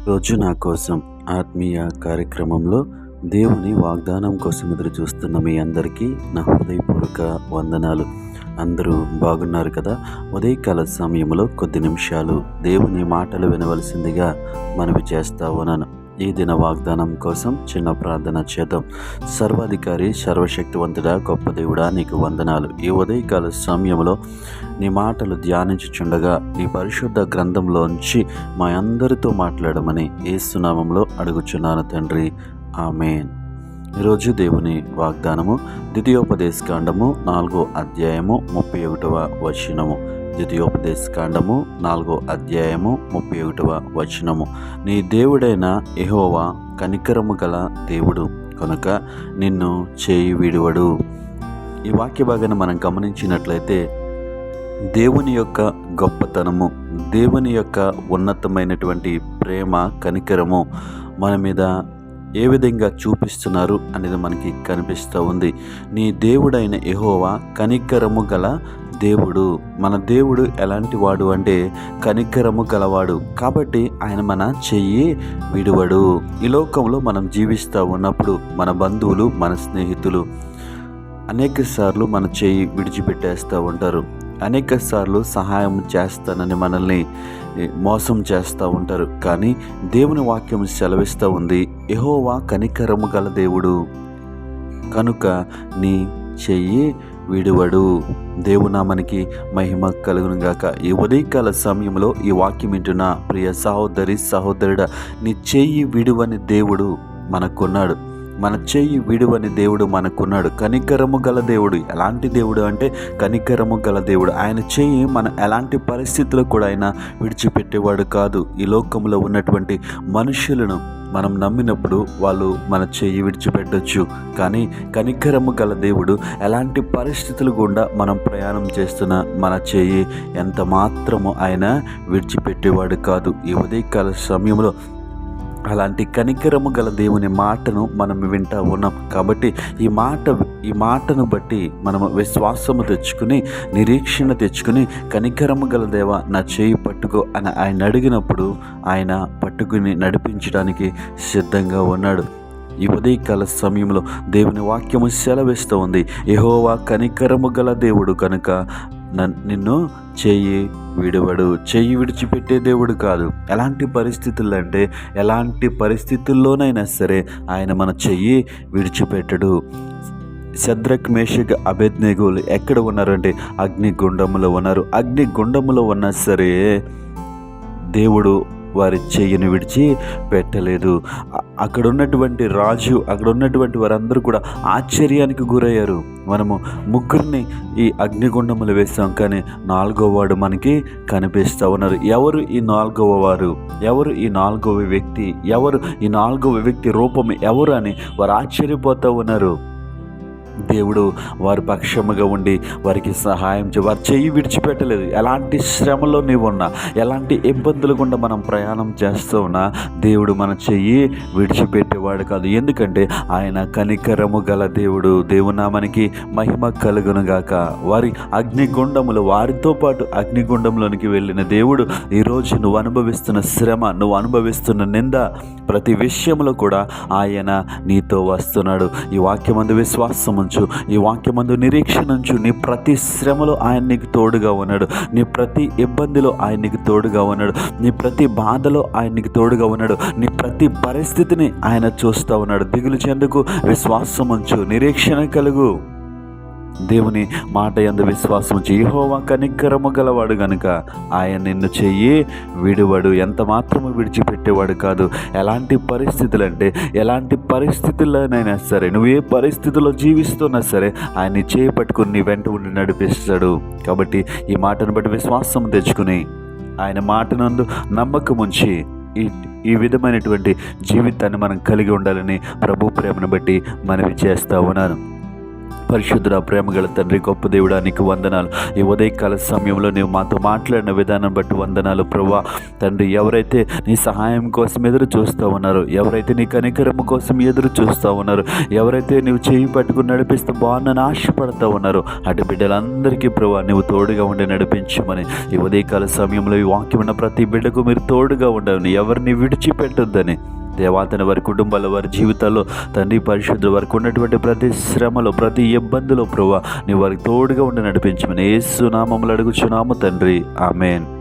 రోజు నా కోసం ఆత్మీయ కార్యక్రమంలో దేవుని వాగ్దానం కోసం ఎదురు చూస్తున్న మీ అందరికీ నా హృదయపూర్వక వందనాలు. అందరూ బాగున్నారు కదా? ఉదయకాల సమయంలో కొద్ది నిమిషాలు దేవుని మాటలు వినవలసిందిగా మనవి చేస్తా ఉన్నాను. ఈ దిన వాగ్దానం కోసం చిన్న ప్రార్థన చేద్దాం. సర్వాధికారి, సర్వశక్తివంతుడా, గొప్ప దేవుడా, నీకు వందనాలు. ఈ ఉదయకాల సమయంలో నీ మాటలు ధ్యానించుచుండగా నీ పరిశుద్ధ గ్రంథంలోంచి మా అందరితో మాట్లాడమని యేసు నామములో అడుగుచున్నాను తండ్రి, ఆమేన్. ఈరోజు దేవుని వాగ్దానము ద్వితీయోపదేశకాండము 4వ అధ్యాయము 31వ వచనము. ద్వితీయోపదేశకాండము 4వ అధ్యాయము 31వ వచనము. నీ దేవుడైన యెహోవా కనికరము గల దేవుడు కనుక నిన్ను చేయి విడువడు. ఈ వాక్య భాగాన్ని మనం గమనించినట్లయితే దేవుని యొక్క గొప్పతనము, దేవుని యొక్క ఉన్నతమైనటువంటి ప్రేమ, కనికరము మన మీద ఏ విధంగా చూపిస్తున్నారు అనేది మనకి కనిపిస్తూ ఉంది. నీ దేవుడైన యెహోవా కనికరము గల దేవుడు. మన దేవుడు ఎలాంటి వాడు అంటే కనికరము గలవాడు. కాబట్టి ఆయన మన చెయ్యి విడువడు. ఈ లోకంలో మనం జీవిస్తూ ఉన్నప్పుడు మన బంధువులు, మన స్నేహితులు అనేక సార్లు మన చెయ్యి విడిచిపెట్టేస్తూ ఉంటారు. అనేక సార్లు సహాయం చేస్తానని మనల్ని మోసం చేస్తూ ఉంటారు. కానీ దేవుని వాక్యం సెలవిస్తూ ఉంది, యెహోవా కనికరము గల దేవుడు కనుక నీ చెయ్యి విడువడు. దేవునామానికి మహిమ కలుగును గాక. ఈ ఉదయకాల సమయంలో ఈ వాక్యం వింటున్న ప్రియ సహోదరి, సహోదరుడా, నీ చెయ్యి విడువని దేవుడు మనకున్నాడు. మన చెయ్యి విడువని దేవుడు మనకున్నాడు. కనికరము గల దేవుడు. ఎలాంటి దేవుడు అంటే కనికరము గల దేవుడు. ఆయన చెయ్యి మన ఎలాంటి పరిస్థితుల్లో కూడా ఆయన విడిచిపెట్టేవాడు కాదు. ఈ లోకంలో ఉన్నటువంటి మనుషులను మనం నమ్మినప్పుడు వాళ్ళు మన చెయ్యి విడిచిపెట్టొచ్చు. కానీ కనికరము గల దేవుడు ఎలాంటి పరిస్థితులు గుండా మనం ప్రయాణం చేస్తున్న మన చెయ్యి ఎంత మాత్రము ఆయన విడిచిపెట్టేవాడు కాదు. ఈ ఉదయకాల సమయంలో అలాంటి కనికరము గల దేవుని మాటను మనం వింటూ ఉన్నాం. కాబట్టి ఈ మాటను బట్టి మనము విశ్వాసము తెచ్చుకుని, నిరీక్షణ తెచ్చుకుని, కనికరము గల దేవా నా చేయి పట్టుకో అని ఆయన అడిగినప్పుడు ఆయన పట్టుకుని నడిపించడానికి సిద్ధంగా ఉన్నాడు. ఈ ఉదయకాల సమయంలో దేవుని వాక్యము సెలవిస్తూ ఉంది, యెహోవా కనికరము గల దేవుడు కనుక నిన్ను చెయ్యి విడువడు. చెయ్యి విడిచిపెట్టే దేవుడు కాదు. ఎలాంటి పరిస్థితుల్లో అంటే ఎలాంటి పరిస్థితుల్లోనైనా సరే ఆయన మన చెయ్యి విడిచిపెట్టడు. శద్రక్, మేషక్, అబేద్నెగోలు ఎక్కడ ఉన్నారంటే అగ్నిగుండములో ఉన్నారు. అగ్నిగుండములో ఉన్నా సరే దేవుడు వారి చెయ్యిని విడిచి పెట్టలేదు. అక్కడ ఉన్నటువంటి రాజు, అక్కడ ఉన్నటువంటి వారందరూ కూడా ఆశ్చర్యానికి గురయ్యారు. మనము ముగ్గురిని ఈ అగ్నిగుండములు వేస్తాం, కానీ 4వ వాడు మనకి కనిపిస్తూ ఉన్నారు. ఎవరు ఈ 4వ వారు? ఎవరు ఈ 4వ వ్యక్తి? ఎవరు ఈ 4వ వ్యక్తి రూపం ఎవరు అని వారు ఆశ్చర్యపోతూ ఉన్నారు. దేవుడు వారి పక్షముగా ఉండి వారికి సహాయం వారి చెయ్యి విడిచిపెట్టలేదు. ఎలాంటి శ్రమలో నీవున్నా, ఎలాంటి ఇబ్బందులు గుండా మనం ప్రయాణం చేస్తూ ఉన్నా దేవుడు మన చెయ్యి విడిచిపెట్టేవాడు కాదు. ఎందుకంటే ఆయన కనికరము గల దేవుడు. దేవునామానికి మహిమ కలుగునుగాక. వారి అగ్నిగుండములు, వారితో పాటు అగ్నిగుండంలోనికి వెళ్ళిన దేవుడు ఈరోజు నువ్వు అనుభవిస్తున్న శ్రమ, నువ్వు అనుభవిస్తున్న నింద, ప్రతి విషయంలో కూడా ఆయన నీతో వస్తున్నాడు. ఈ వాక్యమందు విశ్వాసం ఉంచు, ఈ వాక్యమందు నిరీక్షణ ఉంచు. నీ ప్రతి శ్రమలో ఆయన నీకు తోడుగా ఉన్నాడు. నీ ప్రతి ఇబ్బందిలో ఆయన నీకు తోడుగా ఉన్నాడు. నీ ప్రతి బాధలో ఆయన నీకు తోడుగా ఉన్నాడు. నీ ప్రతి పరిస్థితిని ఆయన చూస్తూ ఉన్నాడు. దిగులు చెందుకు, విశ్వాసం ఉంచు, నిరీక్షణ కలుగు. దేవుని మాట యందు విశ్వాసం ఉంచి, యెహోవా కనికరము గలవాడు గనుక ఆయన నిన్ను చెయ్యి విడువడు. ఎంత మాత్రము విడిచిపెట్టేవాడు కాదు. ఎలాంటి పరిస్థితులు అంటే ఎలాంటి పరిస్థితుల్లోనైనా సరే, నువ్వు ఏ పరిస్థితుల్లో జీవిస్తున్నా సరే ఆయన్ని చేయి పట్టుకుని నీ వెంట ఉండి నడిపిస్తాడు. కాబట్టి ఈ మాటను బట్టి విశ్వాసం తెచ్చుకుని ఆయన మాటనందు నమ్మకం ఉంచి ఈ విధమైనటువంటి జీవితాన్ని మనం కలిగి ఉండాలని ప్రభు ప్రేమను బట్టి మనవి చేస్తూ ఉన్నాను. పరిశుద్ధుడ, ప్రేమగల తండ్రి, గొప్ప దేవుడా, నీకు వందనాలు. ఈ ఉదయకాల సమయంలో నీవు మాతో మాట్లాడిన విధానం బట్టి వందనాలు ప్రభువా. తండ్రి, ఎవరైతే నీ సహాయం కోసం ఎదురు చూస్తూ ఉన్నారో, ఎవరైతే నీ కనికరము కోసం ఎదురు చూస్తూ ఉన్నారో, ఎవరైతే నీవు చేయి పట్టుకుని నడిపిస్తూ బాగున్నాను ఆశపడుతూ ఉన్నారో, అటు బిడ్డలందరికీ ప్రభువా నీవు తోడుగా ఉండి నడిపించమని ఈ ఉదయకాల సమయంలో ఈ వాక్యం ఉన్న ప్రతి బిడ్డకు మీరు తోడుగా ఉండని, ఎవరిని విడిచిపెట్టొద్దని దేవాతన వారి కుటుంబాల, వారి జీవితాల్లో తండ్రి పరిశుద్ధులు, వారికి ఉన్నటువంటి ప్రతి శ్రమలో, ప్రతి ఇబ్బందిలో ప్రభువా నీ వారికి తోడుగా ఉండి నడిపించమని యేసు నామములో అడుగుచున్నాము తండ్రి. ఆమేన్.